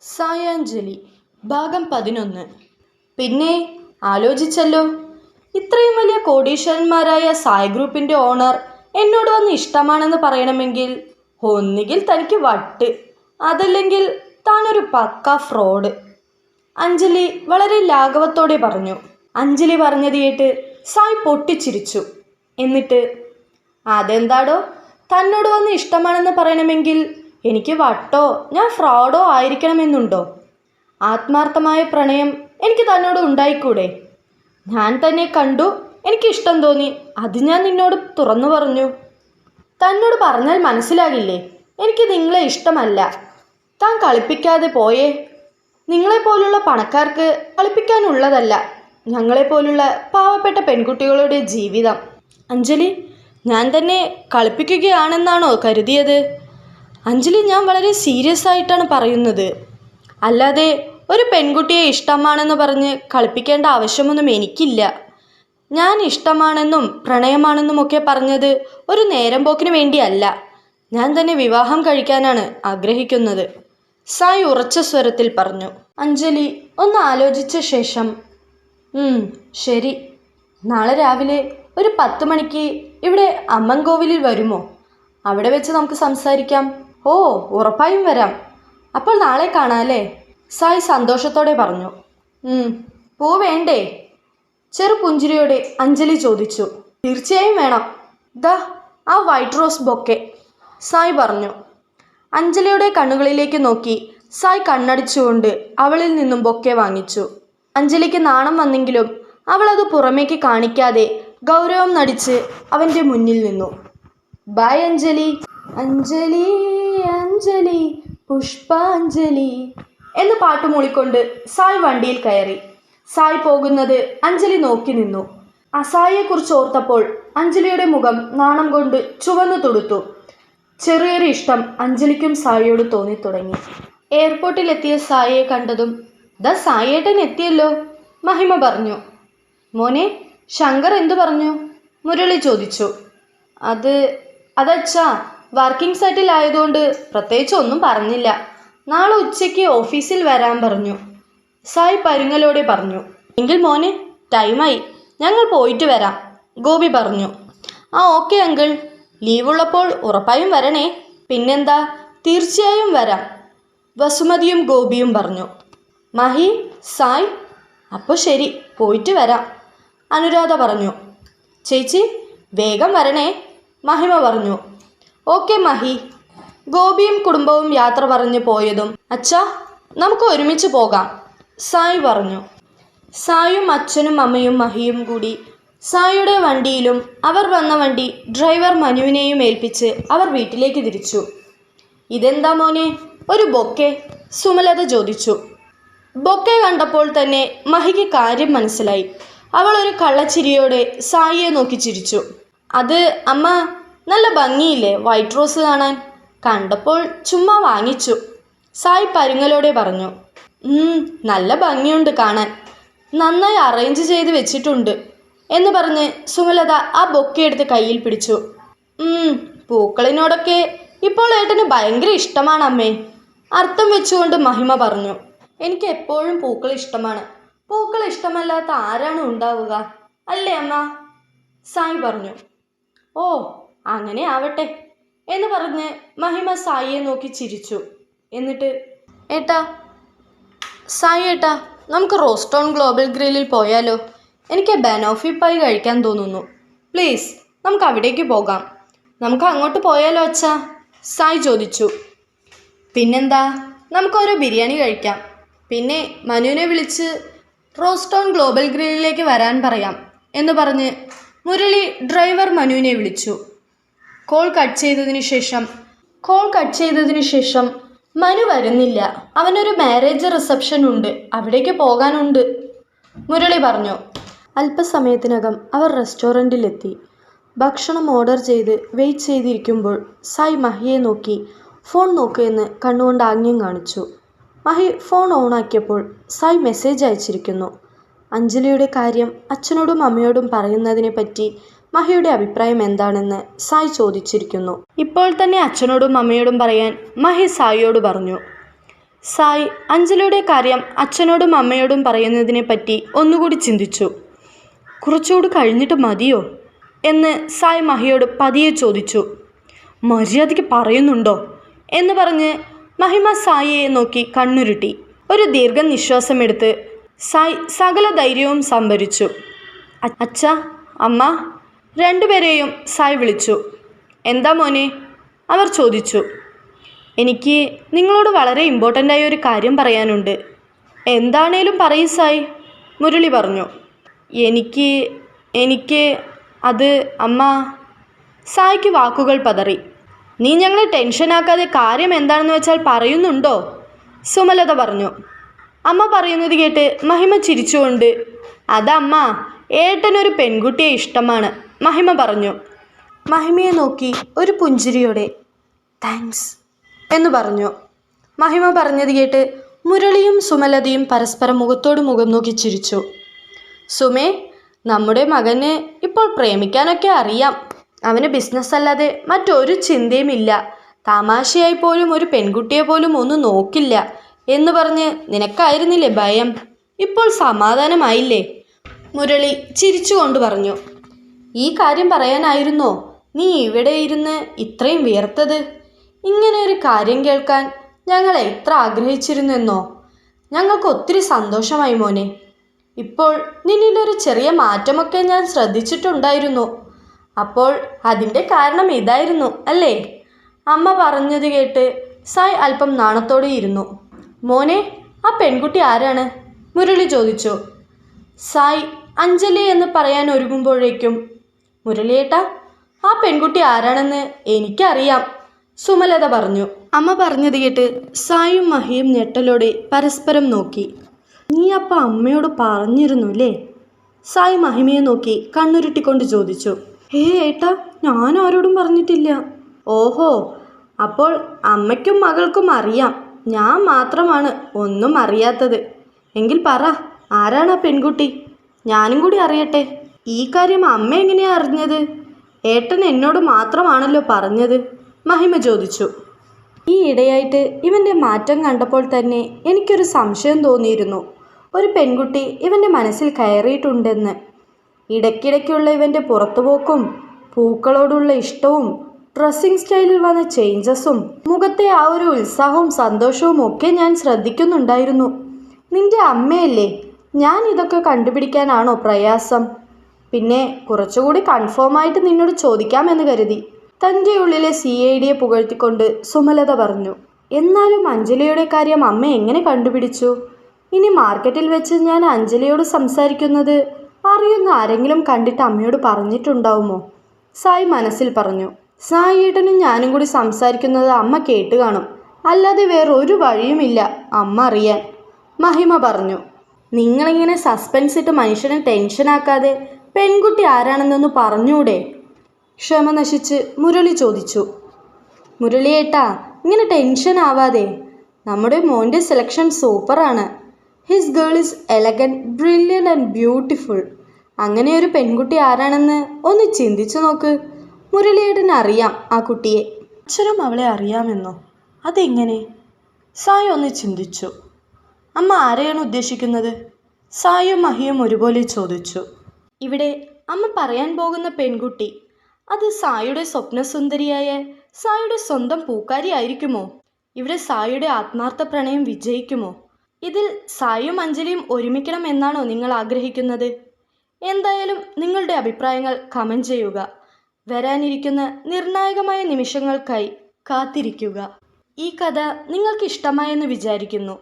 സായാഞ്ജലി ഭാഗം 11. പിന്നെ ആലോചിച്ചല്ലോ, ഇത്രയും വലിയ കോടീശ്വരന്മാരായ സായ് ഗ്രൂപ്പിൻ്റെ ഓണർ എന്നോട് വന്ന് ഇഷ്ടമാണെന്ന് പറയണമെങ്കിൽ ഒന്നുകിൽ തനിക്ക് വട്ട്, അതല്ലെങ്കിൽ താനൊരു പക്ക ഫ്രോഡ്. അഞ്ജലി വളരെ ലാഘവത്തോടെ പറഞ്ഞു. അഞ്ജലി പറഞ്ഞത് കേട്ട് സായ് പൊട്ടിച്ചിരിച്ചു. എന്നിട്ട്, അതെന്താടോ, തന്നോട് വന്ന് ഇഷ്ടമാണെന്ന് പറയണമെങ്കിൽ എനിക്ക് വട്ടോ ഞാൻ ഫ്രോഡോ ആയിരിക്കണമെന്നുണ്ടോ? ആത്മാർത്ഥമായ പ്രണയം എനിക്ക് തന്നോട് ഉണ്ടായിക്കൂടെ? ഞാൻ തന്നെ കണ്ടു, എനിക്കിഷ്ടം തോന്നി, അത് ഞാൻ നിന്നോട് തുറന്നു പറഞ്ഞു. തന്നോട് പറഞ്ഞാൽ മനസ്സിലാകില്ലേ? എനിക്ക് നിങ്ങളെ ഇഷ്ടമല്ല. താൻ കളിപ്പിക്കാതെ പോയേ. നിങ്ങളെപ്പോലുള്ള പണക്കാർക്ക് കളിപ്പിക്കാനുള്ളതല്ല ഞങ്ങളെപ്പോലുള്ള പാവപ്പെട്ട പെൺകുട്ടികളുടെ ജീവിതം. അഞ്ജലി, ഞാൻ തന്നെ കളിപ്പിക്കുകയാണെന്നാണോ കരുതിയത്? അഞ്ജലി, ഞാൻ വളരെ സീരിയസ് ആയിട്ടാണ് പറയുന്നത്. അല്ലാതെ ഒരു പെൺകുട്ടിയെ ഇഷ്ടമാണെന്ന് പറഞ്ഞ് കളിപ്പിക്കേണ്ട ആവശ്യമൊന്നും എനിക്കില്ല. ഞാൻ ഇഷ്ടമാണെന്നും പ്രണയമാണെന്നും ഒക്കെ പറഞ്ഞത് ഒരു നേരം പോക്കിന് വേണ്ടിയല്ല. ഞാൻ തന്നെ വിവാഹം കഴിക്കാനാണ് ആഗ്രഹിക്കുന്നത്, സായ് ഉറച്ച സ്വരത്തിൽ പറഞ്ഞു. അഞ്ജലി ഒന്ന് ആലോചിച്ച ശേഷം, ശരി, നാളെ രാവിലെ ഒരു 10 മണിക്ക് ഇവിടെ അമ്മൻകോവിലിൽ വരുമോ? അവിടെ വെച്ച് നമുക്ക് സംസാരിക്കാം. ഓ, ഉറപ്പായും വരാം. അപ്പോൾ നാളെ കാണാല്ലേ? സായ് സന്തോഷത്തോടെ പറഞ്ഞു. പൂ വേണ്ടേ? ചെറുപുഞ്ചിരിയോടെ അഞ്ജലി ചോദിച്ചു. തീർച്ചയായും വേണം. ദാ ആ വൈറ്റ് റോസ് ബൊക്കെ, സായ് പറഞ്ഞു. അഞ്ജലിയുടെ കണ്ണുകളിലേക്ക് നോക്കി സായ് കണ്ണടിച്ചുകൊണ്ട് അവളിൽ നിന്നും ബൊക്കെ വാങ്ങിച്ചു. അഞ്ജലിക്ക് നാണം വന്നെങ്കിലും അവൾ അത് പുറമേക്ക് കാണിക്കാതെ ഗൗരവം നടിച്ച് അവൻ്റെ മുന്നിൽ നിന്നു. ബൈ അഞ്ജലി. അഞ്ജലി അഞ്ജലി പുഷ്പാഞ്ജലി എന്ന് പാട്ട് മൂളിക്കൊണ്ട് സായ് വണ്ടിയിൽ കയറി. സായ് പോകുന്നത് അഞ്ജലി നോക്കി നിന്നു. അസായിയെക്കുറിച്ച് ഓർത്തപ്പോൾ അഞ്ജലിയുടെ മുഖം നാണം കൊണ്ട് ചുവന്നു തുടുത്തു. ചെറിയൊരു ഇഷ്ടം അഞ്ജലിക്കും സായിയോട് തോന്നി തുടങ്ങി. എയർപോർട്ടിലെത്തിയ സായിയെ കണ്ടതും, ദാ സായിയേട്ടൻ എത്തിയല്ലോ, മഹിമ പറഞ്ഞു. മോനെ, ശങ്കർ എന്തു പറഞ്ഞു? മുരളി ചോദിച്ചു. അതച്ഛാ, വർക്കിംഗ് സൈറ്റിലായതുകൊണ്ട് പ്രത്യേകിച്ച് ഒന്നും പറഞ്ഞില്ല. നാളെ ഉച്ചയ്ക്ക് ഓഫീസിൽ വരാൻ പറഞ്ഞു, സായ് പരുങ്ങലോടെ പറഞ്ഞു. എങ്കിൽ മോനെ, ടൈമായി, ഞങ്ങൾ പോയിട്ട് വരാം, ഗോപി പറഞ്ഞു. ഓക്കെ അങ്കിൾ, ലീവുള്ളപ്പോൾ ഉറപ്പായും വരണേ. പിന്നെന്താ, തീർച്ചയായും വരാം, വസുമതിയും ഗോപിയും പറഞ്ഞു. മഹി, സായ്, അപ്പോൾ ശരി, പോയിട്ട് വരാം, അനുരാധ പറഞ്ഞു. ചേച്ചി വേഗം വരണേ, മഹിമ പറഞ്ഞു. ഓക്കെ മഹി. ഗോപിയും കുടുംബവും യാത്ര പറഞ്ഞു പോയതും, അച്ഛാ നമുക്ക് ഒരുമിച്ച് പോകാം, സായ് പറഞ്ഞു. സായും അച്ഛനും അമ്മയും മഹിയും കൂടി സായിയുടെ വണ്ടിയിലും അവർ വന്ന വണ്ടി ഡ്രൈവർ മനുവിനെയും ഏൽപ്പിച്ച് അവർ വീട്ടിലേക്ക് തിരിച്ചു. ഇതെന്താ മോനെ, ഒരു ബൊക്കെ? സുമലത ചോദിച്ചു. ബൊക്കെ കണ്ടപ്പോൾ തന്നെ മഹിക്ക് കാര്യം മനസ്സിലായി. അവൾ ഒരു കള്ളച്ചിരിയോടെ സായിയെ നോക്കി ചിരിച്ചു. അത് അമ്മ, നല്ല ഭംഗിയില്ലേ വൈറ്റ് റോസ് കാണാൻ? കണ്ടപ്പോൾ ചുമ്മാ വാങ്ങിച്ചു, സായ് പരുങ്ങലോടെ പറഞ്ഞു. നല്ല ഭംഗിയുണ്ട് കാണാൻ, നന്നായി അറേഞ്ച് ചെയ്ത് വെച്ചിട്ടുണ്ട് എന്ന് പറഞ്ഞ് സുമലത ആ ബൊക്കെ എടുത്ത് കയ്യിൽ പിടിച്ചു. പൂക്കളിനോടൊക്കെ ഇപ്പോൾ ഏട്ടന് ഭയങ്കര ഇഷ്ടമാണ് അമ്മേ, അർത്ഥം വെച്ചുകൊണ്ട് മഹിമ പറഞ്ഞു. എനിക്ക് എപ്പോഴും പൂക്കൾ ഇഷ്ടമാണ്. പൂക്കൾ ഇഷ്ടമല്ലാത്ത ആരാണ് ഉണ്ടാവുക, അല്ലേ അമ്മ? സായ് പറഞ്ഞു. ഓ, അങ്ങനെ ആവട്ടെ എന്ന് പറഞ്ഞ് മഹിമ സായിയെ നോക്കി ചിരിച്ചു. എന്നിട്ട്, സായി ഏട്ടാ, നമുക്ക് റോസ്റ്റോൺ ഗ്ലോബൽ ഗ്രില്ലിൽ പോയാലോ? എനിക്ക് ബനോഫി പൈ കഴിക്കാൻ തോന്നുന്നു. പ്ലീസ്, നമുക്ക് അവിടേക്ക് പോകാം. നമുക്ക് അങ്ങോട്ട് പോയാലോ അച്ഛാ? സായ് ചോദിച്ചു. പിന്നെന്താ, നമുക്കൊരു ബിരിയാണി കഴിക്കാം. പിന്നെ മനുവിനെ വിളിച്ച് റോസ്റ്റോൺ ഗ്ലോബൽ ഗ്രില്ലിലേക്ക് വരാൻ പറയാം എന്ന് പറഞ്ഞ് മുരളി ഡ്രൈവർ മനുവിനെ വിളിച്ചു. കോൾ കട്ട് ചെയ്തതിനു ശേഷം മനു വരുന്നില്ല, അവനൊരു മാരേജ് റിസപ്ഷൻ ഉണ്ട്, അവിടേക്ക് പോകാനുണ്ട്, മുരളി പറഞ്ഞു. അല്പസമയത്തിനകം അവർ റെസ്റ്റോറൻറ്റിലെത്തി. ഭക്ഷണം ഓർഡർ ചെയ്ത് വെയിറ്റ് ചെയ്തിരിക്കുമ്പോൾ സായ് മഹിയെ നോക്കി ഫോൺ നോക്കുമെന്ന് കണ്ണുകൊണ്ട് ആംഗ്യം കാണിച്ചു. മഹി ഫോൺ ഓണാക്കിയപ്പോൾ സായ് മെസ്സേജ് അയച്ചിരിക്കുന്നു. അഞ്ജലിയുടെ കാര്യം അച്ഛനോടും അമ്മയോടും പറയുന്നതിനെ പറ്റി മഹിയുടെ അഭിപ്രായം എന്താണെന്ന് സായ് ചോദിച്ചിരിക്കുന്നു. ഇപ്പോൾ തന്നെ അച്ഛനോടും അമ്മയോടും പറയാൻ മഹി സായിയോട് പറഞ്ഞു. സായ് അഞ്ജലിയുടെ കാര്യം അച്ഛനോടും അമ്മയോടും പറയുന്നതിനെ പറ്റി ഒന്നുകൂടി ചിന്തിച്ചു. കുറച്ചുകൂടി കഴിഞ്ഞിട്ട് മതിയോ എന്ന് സായ് മഹിയോട് പതിയെ ചോദിച്ചു. മര്യാദയ്ക്ക് പറയുന്നുണ്ടോ എന്ന് പറഞ്ഞ് മഹിമ സായിയെ നോക്കി കണ്ണുരുട്ടി. ഒരു ദീർഘനിശ്വാസമെടുത്ത് സായ് സകല ധൈര്യവും സംഭരിച്ചു. അച്ഛ, അമ്മ, രണ്ടുപേരെയും സായ് വിളിച്ചു. എന്താ മോനെ, അവർ ചോദിച്ചു. എനിക്ക് നിങ്ങളോട് വളരെ ഇമ്പോർട്ടൻ്റായ ഒരു കാര്യം പറയാനുണ്ട്. എന്താണേലും പറയൂ സായ്, മുരളി പറഞ്ഞു. എനിക്ക് അത് അമ്മ. സായ്ക്ക് വാക്കുകൾ പതറി. നീ ഞങ്ങളെ ടെൻഷനാക്കാതെ കാര്യം എന്താണെന്ന് വെച്ചാൽ പറയുന്നുണ്ടോ? സുമലത പറഞ്ഞു. അമ്മ പറയുന്നത് കേട്ട് മഹിമ ചിരിച്ചുകൊണ്ട്, അതമ്മ, ഏട്ടനൊരു പെൺകുട്ടിയെ ഇഷ്ടമാണ്, മഹിമ പറഞ്ഞു. മഹിമയെ നോക്കി ഒരു പുഞ്ചിരിയോടെ താങ്ക്സ് എന്ന് പറഞ്ഞു. മഹിമ പറഞ്ഞത് കേട്ട് മുരളിയും സുമലതയും പരസ്പരം മുഖത്തോട് മുഖം നോക്കി ചിരിച്ചു. സുമേ, നമ്മുടെ മകന് ഇപ്പോൾ പ്രേമിക്കാനൊക്കെ അറിയാം. അവന് ബിസിനസ് അല്ലാതെ മറ്റൊരു ചിന്തയുമില്ല. തമാശയായി പോലും ഒരു പെൺകുട്ടിയെ പോലും ഒന്നും നോക്കില്ല എന്ന് പറഞ്ഞ് നിനക്കായിരുന്നില്ലേ ഭയം? ഇപ്പോൾ സമാധാനമായില്ലേ? മുരളി ചിരിച്ചുകൊണ്ട് പറഞ്ഞു. ഈ കാര്യം പറയാനായിരുന്നോ നീ ഇവിടെ ഇരുന്ന് ഇത്രയും വിയർത്തത്? ഇങ്ങനെ ഒരു കാര്യം കേൾക്കാൻ ഞങ്ങൾ എത്ര ആഗ്രഹിച്ചിരുന്നെന്നോ. ഞങ്ങൾക്ക് ഒത്തിരി സന്തോഷമായി മോനെ. ഇപ്പോൾ നിന്നിലൊരു ചെറിയ മാറ്റമൊക്കെ ഞാൻ ശ്രദ്ധിച്ചിട്ടുണ്ടായിരുന്നു. അപ്പോൾ അതിൻ്റെ കാരണം ഇതായിരുന്നു അല്ലേ? അമ്മ പറഞ്ഞത് കേട്ട് സായ് അല്പം നാണത്തോടെ ഇരുന്നു. മോനെ, ആ പെൺകുട്ടി ആരാണ്? മുരളി ചോദിച്ചു. സായ് അഞ്ജലി എന്ന് പറയാൻ ഒരുങ്ങുമ്പോഴേക്കും, മുരളിയേട്ടാ, ആ പെൺകുട്ടി ആരാണെന്ന് എനിക്കറിയാം, സുമലത പറഞ്ഞു. അമ്മ പറഞ്ഞത് കേട്ട് സായും മഹിയും ഞെട്ടലോടെ പരസ്പരം നോക്കി. നീ അപ്പം അമ്മയോട് പറഞ്ഞിരുന്നു അല്ലേ? സായ് മഹിമയെ നോക്കി കണ്ണുരുട്ടിക്കൊണ്ട് ചോദിച്ചു. ഏട്ടാ, ഞാൻ ആരോടും പറഞ്ഞിട്ടില്ല. ഓഹോ, അപ്പോൾ അമ്മയ്ക്കും മകൾക്കും അറിയാം, ഞാൻ മാത്രമാണ് ഒന്നും അറിയാത്തത്. എങ്കിൽ പറ, ആരാണ് ആ പെൺകുട്ടി? ഞാനും കൂടി അറിയട്ടെ. ഈ കാര്യം അമ്മ എങ്ങനെയാ അറിഞ്ഞത്? ഏട്ടൻ എന്നോട് മാത്രമാണല്ലോ പറഞ്ഞത്, മഹിമ ചോദിച്ചു. ഈ ഇടയായിട്ട് ഇവൻ്റെ മാറ്റം കണ്ടപ്പോൾ തന്നെ എനിക്കൊരു സംശയം തോന്നിയിരുന്നു. ഒരു പെൺകുട്ടി ഇവൻ്റെ മനസ്സിൽ കയറിയിട്ടുണ്ടെന്ന്. ഇടയ്ക്കിടയ്ക്കുള്ള ഇവൻ്റെ പുറത്തുപോക്കും, പൂക്കളോടുള്ള ഇഷ്ടവും, ഡ്രസ്സിങ് സ്റ്റൈലിൽ വന്ന ചേഞ്ചസും, മുഖത്തെ ആ ഒരു ഉത്സാഹവും സന്തോഷവും ഒക്കെ ഞാൻ ശ്രദ്ധിക്കുന്നുണ്ടായിരുന്നു. നിന്റെ അമ്മയല്ലേ, ഞാൻ ഇതൊക്കെ കണ്ടുപിടിക്കാനാണോ പ്രയാസം? പിന്നെ കുറച്ചുകൂടി കൺഫേമായിട്ട് നിന്നോട് ചോദിക്കാമെന്ന് കരുതി, തൻ്റെ ഉള്ളിലെ CIDയെ പുകഴ്ത്തിക്കൊണ്ട് സുമലത പറഞ്ഞു. എന്നാലും അഞ്ജലിയുടെ കാര്യം അമ്മ എങ്ങനെ കണ്ടുപിടിച്ചു? ഇനി മാർക്കറ്റിൽ വെച്ച് ഞാൻ അഞ്ജലിയോട് സംസാരിക്കുന്നത് അറിയുന്ന ആരെങ്കിലും കണ്ടിട്ട് അമ്മയോട് പറഞ്ഞിട്ടുണ്ടാവുമോ? സായ് മനസ്സിൽ പറഞ്ഞു. സായി ഏട്ടനും ഞാനും കൂടി സംസാരിക്കുന്നത് അമ്മ കേട്ട് കാണും, അല്ലാതെ വേറൊരു വഴിയുമില്ല അമ്മ അറിയാൻ, മഹിമ പറഞ്ഞു. നിങ്ങളിങ്ങനെ സസ്പെൻസ് ഇട്ട് മനുഷ്യനെ ടെൻഷനാക്കാതെ പെൺകുട്ടി ആരാണെന്നൊന്ന് പറഞ്ഞൂടെ? ക്ഷമ നശിച്ച് മുരളി ചോദിച്ചു. മുരളിയേട്ടാ, ഇങ്ങനെ ടെൻഷൻ ആവാതെ. നമ്മുടെ മോൻ്റെ സെലക്ഷൻ സൂപ്പറാണ്. His girl is elegant, brilliant and beautiful. അങ്ങനെ ഒരു പെൺകുട്ടി ആരാണെന്ന് ഒന്ന് ചിന്തിച്ചു നോക്ക്. മുരളിയേട്ടന് അറിയാം ആ കുട്ടിയെ. അച്ഛനും അവളെ അറിയാമെന്നോ? അതെങ്ങനെ? സായി ഒന്ന് ചിന്തിച്ചു. അമ്മ ആരെയാണ് ഉദ്ദേശിക്കുന്നത്? സായും മഹിയും ഒരുപോലെ ചോദിച്ചു. ഇവിടെ അമ്മ പറയാൻ പോകുന്ന പെൺകുട്ടി അത് സായിയുടെ സ്വപ്നസുന്ദരിയായ സായിയുടെ സ്വന്തം പൂക്കാരി ആയിരിക്കുമോ? ഇവിടെ സായിയുടെ ആത്മാർത്ഥ പ്രണയം വിജയിക്കുമോ? ഇതിൽ സായും അഞ്ജലിയും ഒരുമിക്കണം എന്നാണോ നിങ്ങൾ ആഗ്രഹിക്കുന്നത്? എന്തായാലും നിങ്ങളുടെ അഭിപ്രായങ്ങൾ കമൻറ്റ് ചെയ്യുക. വരാനിരിക്കുന്ന നിർണായകമായ നിമിഷങ്ങൾക്കായി കാത്തിരിക്കുക. ഈ കഥ നിങ്ങൾക്ക് ഇഷ്ടമായെന്ന് വിചാരിക്കുന്നു.